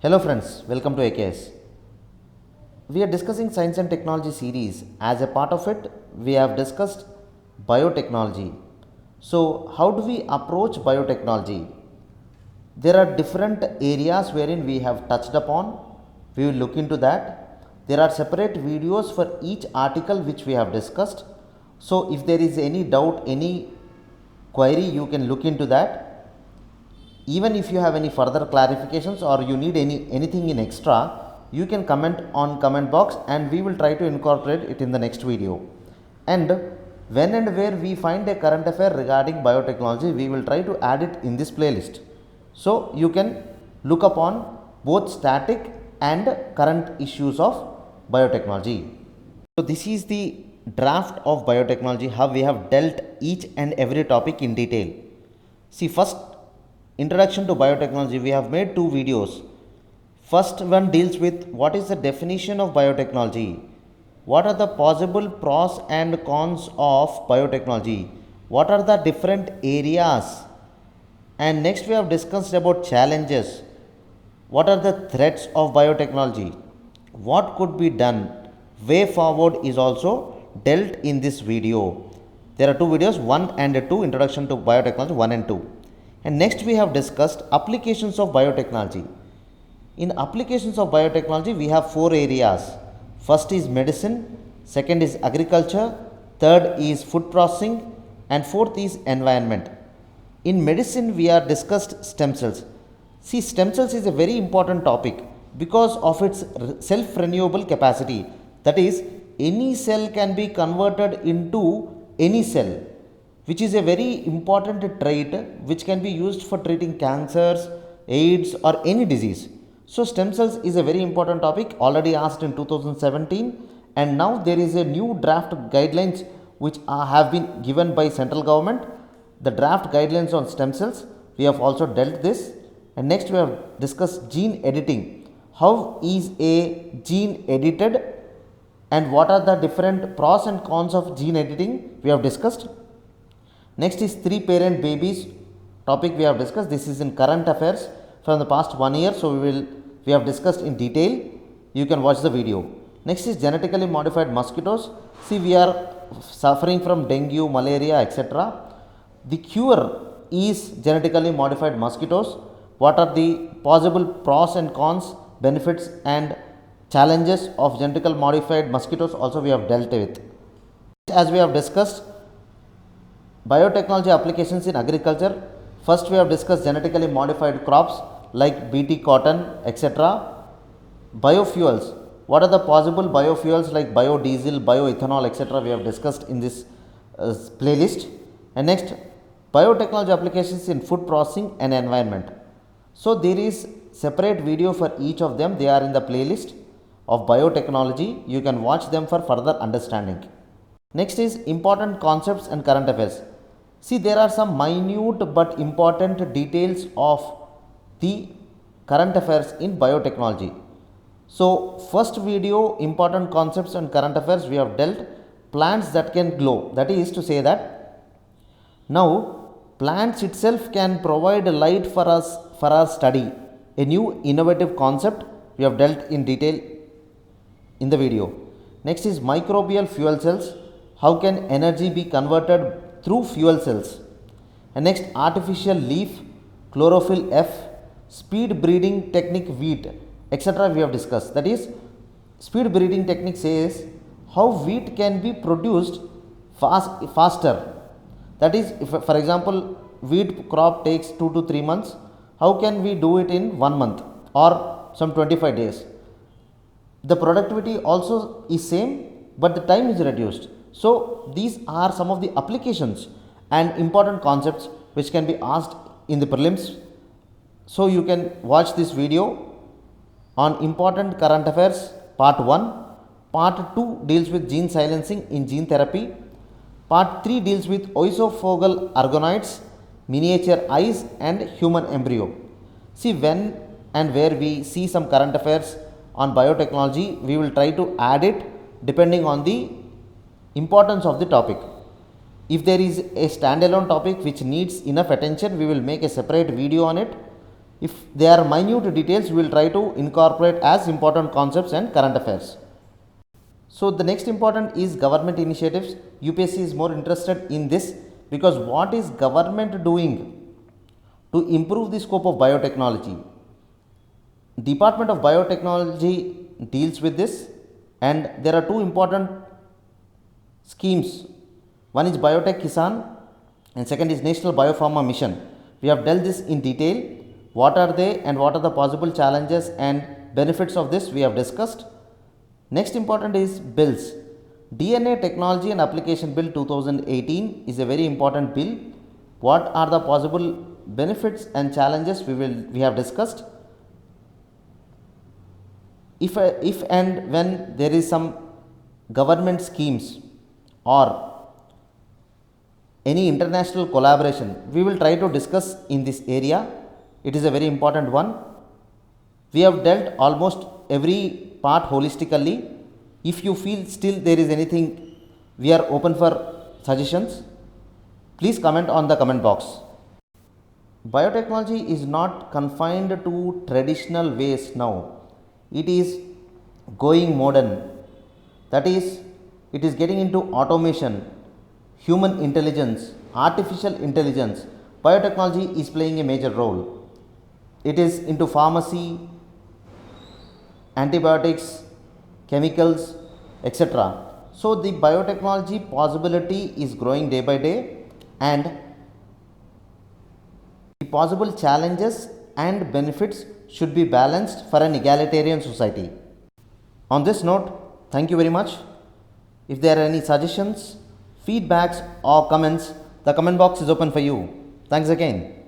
Hello friends, welcome to AKS. We are discussing science and technology series. As a part of it, we have discussed biotechnology. So, how do we approach biotechnology? There are different areas wherein we have touched upon. We will look into that. There are separate videos for each article which we have discussed. So, if there is any doubt, any query, you can look into that. Even if you have any further clarifications or you need anything in extra, you can comment on comment box and we will try to incorporate it in the next video. And when and where we find a current affair regarding biotechnology, we will try to add it in this playlist. So you can look upon both static and current issues of biotechnology. So this is the draft of biotechnology, how we have dealt each and every topic in detail. See, first, introduction to biotechnology, we have made two videos. First one deals with what is the definition of biotechnology, what are the possible pros and cons of biotechnology, what are the different areas, and next we have discussed about challenges, what are the threats of biotechnology, what could be done, way forward is also dealt in this video. There are two videos, 1 and 2, introduction to biotechnology 1 and 2. And next we have discussed applications of biotechnology. In applications of biotechnology, we have 4 areas. First is medicine, second is agriculture, third is food processing, and fourth is environment. In medicine, we are discussed stem cells. See, stem cells is a very important topic because of its self-renewable capacity. That is, any cell can be converted into any cell, which is a very important trait which can be used for treating cancers, AIDS or any disease. So stem cells is a very important topic, already asked in 2017, and now there is a new draft guidelines which have been given by central government. The draft guidelines on stem cells, we have also dealt this. And next we have discussed gene editing. How is a gene edited and what are the different pros and cons of gene editing, we have discussed. Next is 3-parent babies topic we have discussed. This is in current affairs from the past 1 year. So we have discussed in detail. You can watch the video. Next is genetically modified mosquitoes. See, we are suffering from dengue, malaria, etc. The cure is genetically modified mosquitoes. What are the possible pros and cons, benefits and challenges of genetically modified mosquitoes also we have dealt with. As we have discussed, biotechnology applications in agriculture. First we have discussed genetically modified crops like BT cotton, etc. Biofuels. What are the possible biofuels like biodiesel, bioethanol, etc. we have discussed in this playlist. And next, biotechnology applications in food processing and environment. So there is separate video for each of them. They are in the playlist of biotechnology. You can watch them for further understanding. Next is important concepts and current affairs. See, there are some minute but important details of the current affairs in biotechnology. So, first video, important concepts and current affairs, we have dealt plants that can glow. That is to say that now plants itself can provide light for us for our study. A new innovative concept we have dealt in detail in the video. Next is microbial fuel cells. How can energy be converted through fuel cells? And next, artificial leaf, chlorophyll F, speed breeding technique wheat, etc. we have discussed. That is, speed breeding technique says how wheat can be produced faster. That is, if for example wheat crop takes 2 to 3 months, how can we do it in 1 month or some 25 days? The productivity also is same, but the time is reduced. So these are some of the applications and important concepts which can be asked in the prelims. So you can watch this video on important current affairs part 1. Part 2 deals with gene silencing in gene therapy. Part 3 deals with oesophagal organoids, miniature eyes and human embryo. See, when and where we see some current affairs on biotechnology, we will try to add it depending on the importance of the topic. If there is a standalone topic which needs enough attention, we will make a separate video on it. If they are minute details, we will try to incorporate as important concepts and current affairs. So the next important is government initiatives. UPSC is more interested in this because what is government doing to improve the scope of biotechnology? Department of Biotechnology deals with this, and there are two important schemes. One is Biotech Kisan and second is National Biopharma Mission. We have dealt this in detail. What are they and what are the possible challenges and benefits of this we have discussed. Next important is bills. DNA Technology and Application Bill 2018 is a very important bill. What are the possible benefits and challenges we have discussed. If and when there is some government schemes or any international collaboration, we will try to discuss in this area. It is a very important one. We have dealt almost every part holistically. If you feel still there is anything, we are open for suggestions. Please comment on the comment box. Biotechnology is not confined to traditional ways now. It is going modern. That is, it is getting into automation, human intelligence, artificial intelligence. Biotechnology is playing a major role. It is into pharmacy, antibiotics, chemicals, etc. So the biotechnology possibility is growing day by day, and the possible challenges and benefits should be balanced for an egalitarian society. On this note, thank you very much. If there are any suggestions, feedbacks or comments, the comment box is open for you. Thanks again.